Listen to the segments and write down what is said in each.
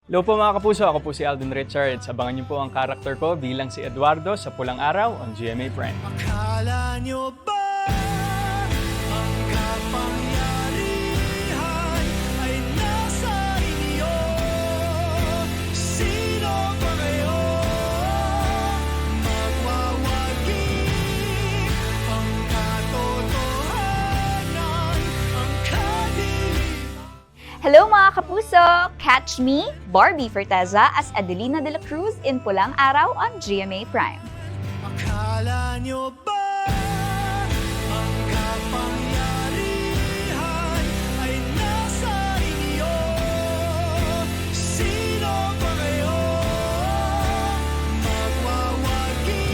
Hello po mga kapuso, ako po si Alden Richards. Abangan niyo po ang karakter ko bilang si Eduardo sa Pulang Araw on GMA Prime. Akala nyo ba ang kapangyarihan ay nasa inyo? Sino ba kayo magwawagi? Ang katotohanan, ang kadiliman. Hello mga kapuso! Catch me, Barbie Forteza as Adelina de la Cruz in Pulang Araw on GMA Prime. Akala nyo ba ang kapangyarihan ay nasa inyo? Sino ba kayo magwawagi?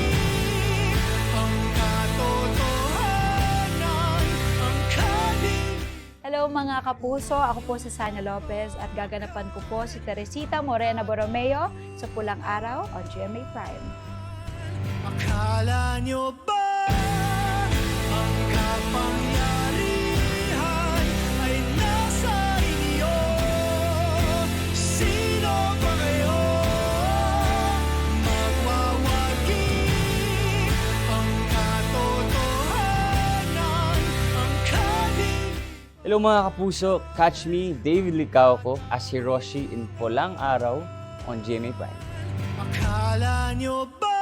Ang katotohanan, ang kadiliman. Hello mga kapuso! Ako po si Sana Lopez at gaganapan ko po si Teresita Morena Borromeo sa Pulang Araw on GMA Prime. Akala nyo ba ang kapangyarihan ay nasa inyo? Sino ba kayo magwawagi? Ang katotohanan, ang kadiliman. Hello mga kapuso, catch me, David Licauco as Hiroshi in Pulang Araw on GMA Prime. Akala nyo ba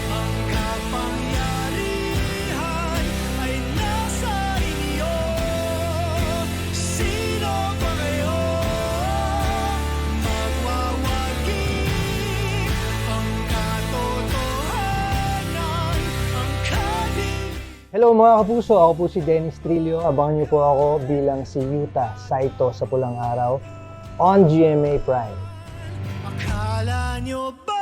ang kapangyarihan ay nasa inyo? Sino ba kayo magwawagi? Ang katotohanan, ang kadiliman. Hello mga kapuso, ako po si Dennis Trillo. Abangan niyo po ako bilang si Yuta Saito sa Pulang Araw on GMA Prime. Akala nyo ba